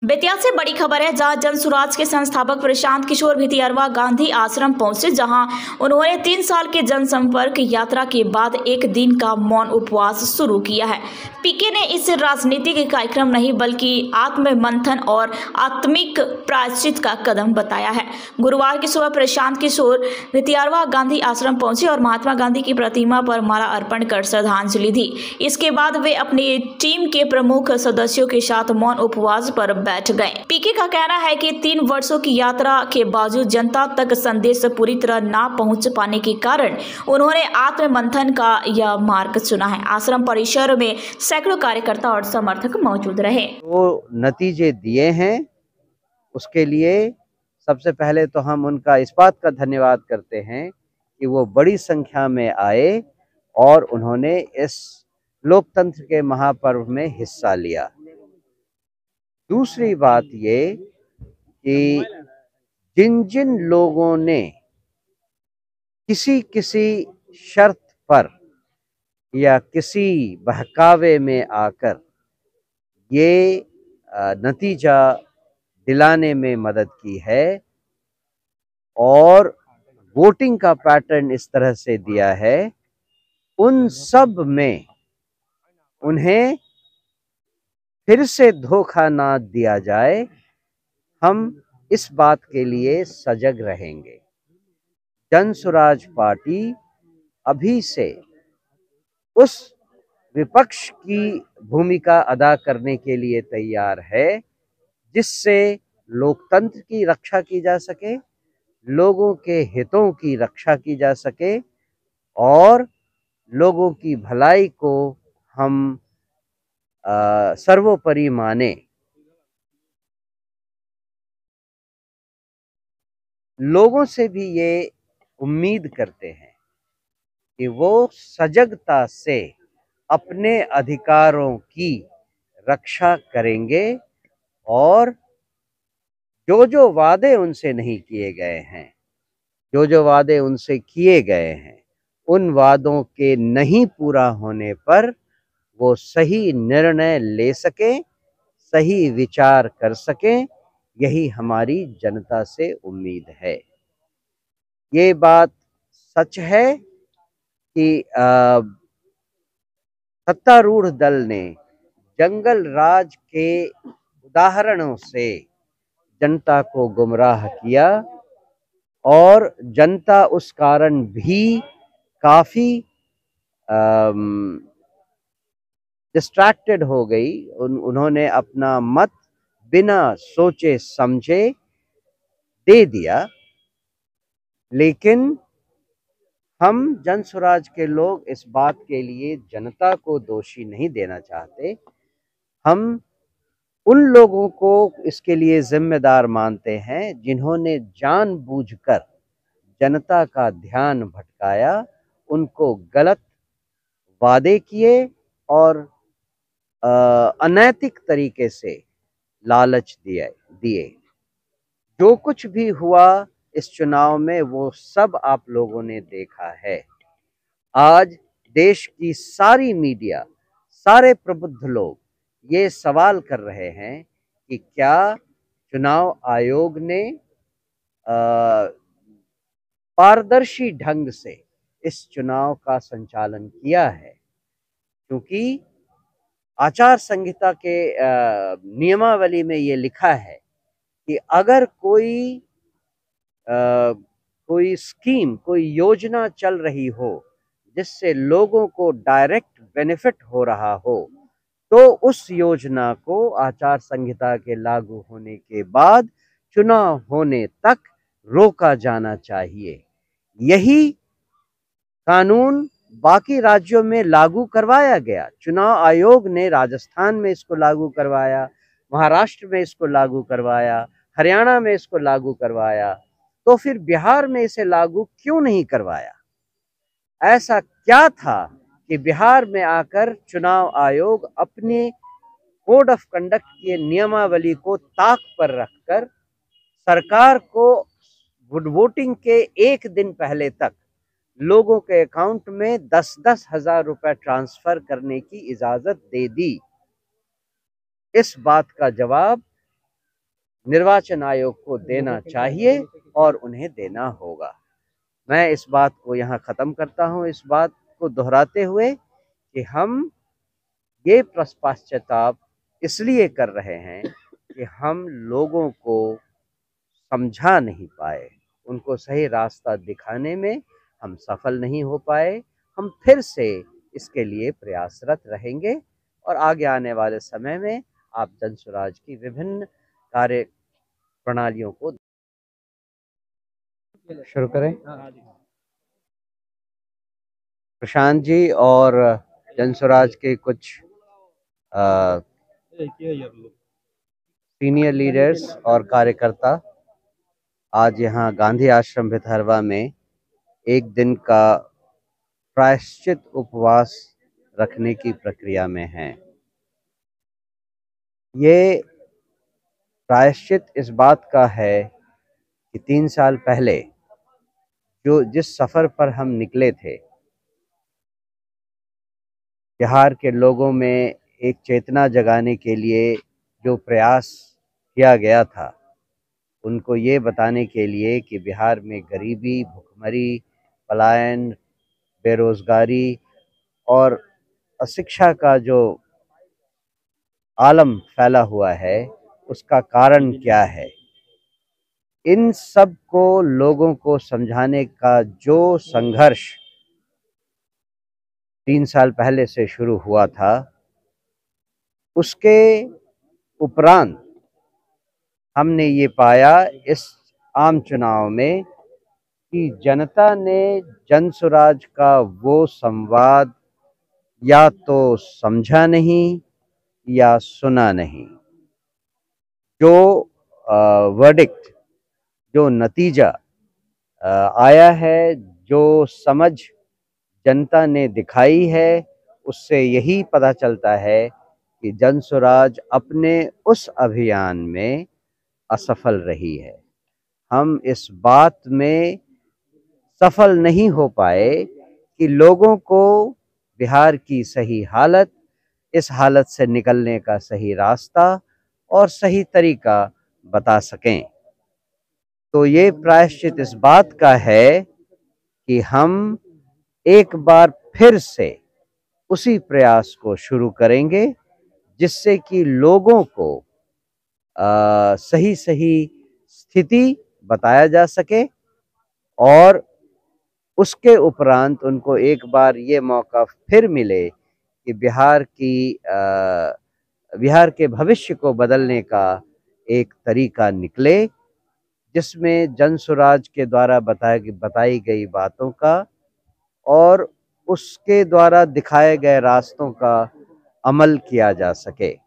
बेतिया से बड़ी खबर है, जहां जन सुराज के संस्थापक प्रशांत किशोर भितियारवा गांधी आश्रम पहुंचे, जहां उन्होंने 3 साल के जनसंपर्क यात्रा के बाद एक दिन का मौन उपवास शुरू किया है। पीके ने इस राजनीतिक कार्यक्रम नहीं बल्कि आत्म मंथन और आत्मिक प्रायश्चित का कदम बताया है। गुरुवार की सुबह प्रशांत किशोर भितियारवा गांधी आश्रम पहुंचे और महात्मा गांधी की प्रतिमा पर माला अर्पण कर श्रद्धांजलि दी। इसके बाद वे अपनी टीम के प्रमुख सदस्यों के साथ मौन उपवास पर बैठ गए। पीके का कहना है कि 3 वर्षों की यात्रा के बावजूद जनता तक संदेश पूरी तरह ना पहुंच पाने के कारण उन्होंने आत्म मंथन का यह मार्ग चुना है। आश्रम परिसर में सैकड़ों कार्यकर्ता और समर्थक मौजूद रहे। वो नतीजे दिए हैं, उसके लिए सबसे पहले तो हम उनका इस बात का धन्यवाद करते हैं कि वो बड़ी संख्या में आए और उन्होंने इस लोकतंत्र के महापर्व में हिस्सा लिया। दूसरी बात ये कि जिन जिन लोगों ने किसी किसी शर्त पर या किसी बहकावे में आकर ये नतीजा दिलाने में मदद की है और वोटिंग का पैटर्न इस तरह से दिया है, उन सब में उन्हें फिर से धोखा ना दिया जाए, हम इस बात के लिए सजग रहेंगे। जन सुराज पार्टी अभी से उस विपक्ष की भूमिका अदा करने के लिए तैयार है जिससे लोकतंत्र की रक्षा की जा सके, लोगों के हितों की रक्षा की जा सके और लोगों की भलाई को हम सर्वोपरि माने। लोगों से भी ये उम्मीद करते हैं कि वो सजगता से अपने अधिकारों की रक्षा करेंगे और जो जो वादे उनसे नहीं किए गए हैं, जो जो वादे उनसे किए गए हैं, उन वादों के नहीं पूरा होने पर वो सही निर्णय ले सकें, सही विचार कर सकें, यही हमारी जनता से उम्मीद है। ये बात सच है कि सत्तारूढ़ दल ने जंगल राज के उदाहरणों से जनता को गुमराह किया और जनता उस कारण भी काफी डिस्ट्रैक्टेड हो गई। उन्होंने अपना मत बिना सोचे समझे दे दिया। लेकिन हम जन सुराज के लोग इस बात के लिए जनता को दोषी नहीं देना चाहते। हम उन लोगों को इसके लिए जिम्मेदार मानते हैं जिन्होंने जानबूझकर जनता का ध्यान भटकाया, उनको गलत वादे किए और अनैतिक तरीके से लालच दिए। जो कुछ भी हुआ इस चुनाव में वो सब आप लोगों ने देखा है। आज देश की सारी मीडिया, सारे प्रबुद्ध लोग ये सवाल कर रहे हैं कि क्या चुनाव आयोग ने पारदर्शी ढंग से इस चुनाव का संचालन किया है, क्योंकि आचार संहिता के नियमावली में ये लिखा है कि अगर कोई स्कीम, कोई योजना चल रही हो जिससे लोगों को डायरेक्ट बेनिफिट हो रहा हो, तो उस योजना को आचार संहिता के लागू होने के बाद चुनाव होने तक रोका जाना चाहिए। यही कानून बाकी राज्यों में लागू करवाया गया। चुनाव आयोग ने राजस्थान में इसको लागू करवाया, महाराष्ट्र में इसको लागू करवाया, हरियाणा में इसको लागू करवाया, तो फिर बिहार में इसे लागू क्यों नहीं करवाया? ऐसा क्या था कि बिहार में आकर चुनाव आयोग अपने कोड ऑफ कंडक्ट के नियमावली को ताक पर रखकर सरकार को वोटिंग के एक दिन पहले तक लोगों के अकाउंट में 10-10 हजार रुपए ट्रांसफर करने की इजाजत दे दी? इस बात का जवाब निर्वाचन आयोग को देना चाहिए और उन्हें देना होगा। मैं इस बात को यहाँ ख़त्म करता हूँ, इस बात को दोहराते हुए कि हम ये पश्चाताप इसलिए कर रहे हैं कि हम लोगों को समझा नहीं पाए, उनको सही रास्ता दिखाने में हम सफल नहीं हो पाए। हम फिर से इसके लिए प्रयासरत रहेंगे और आगे आने वाले समय में आप जनसुराज की विभिन्न कार्य प्रणालियों को शुरू करें। प्रशांत जी और जनसुराज के कुछ सीनियर लीडर्स और कार्यकर्ता आज यहाँ गांधी आश्रम भितरवा में एक दिन का प्रायश्चित उपवास रखने की प्रक्रिया में हैं। ये प्रायश्चित इस बात का है कि 3 साल पहले जिस सफ़र पर हम निकले थे, बिहार के लोगों में एक चेतना जगाने के लिए जो प्रयास किया गया था, उनको ये बताने के लिए कि बिहार में गरीबी, भुखमरी, पलायन, बेरोज़गारी और अशिक्षा का जो आलम फैला हुआ है, उसका कारण क्या है। इन सब को लोगों को समझाने का जो संघर्ष 3 साल पहले से शुरू हुआ था, उसके उपरांत हमने ये पाया इस आम चुनाव में कि जनता ने जनसुराज का वो संवाद या तो समझा नहीं या सुना नहीं। जो वर्डिक्ट, जो नतीजा आया है, जो समझ जनता ने दिखाई है, उससे यही पता चलता है कि जनसुराज अपने उस अभियान में असफल रही है। हम इस बात में सफल नहीं हो पाए कि लोगों को बिहार की सही हालत, इस हालत से निकलने का सही रास्ता और सही तरीका बता सकें। तो ये प्रायश्चित इस बात का है कि हम एक बार फिर से उसी प्रयास को शुरू करेंगे जिससे कि लोगों को सही सही स्थिति बताया जा सके और उसके उपरांत उनको एक बार ये मौका फिर मिले कि बिहार के भविष्य को बदलने का एक तरीका निकले, जिसमें जनसुराज के द्वारा बताई गई बातों का और उसके द्वारा दिखाए गए रास्तों का अमल किया जा सके।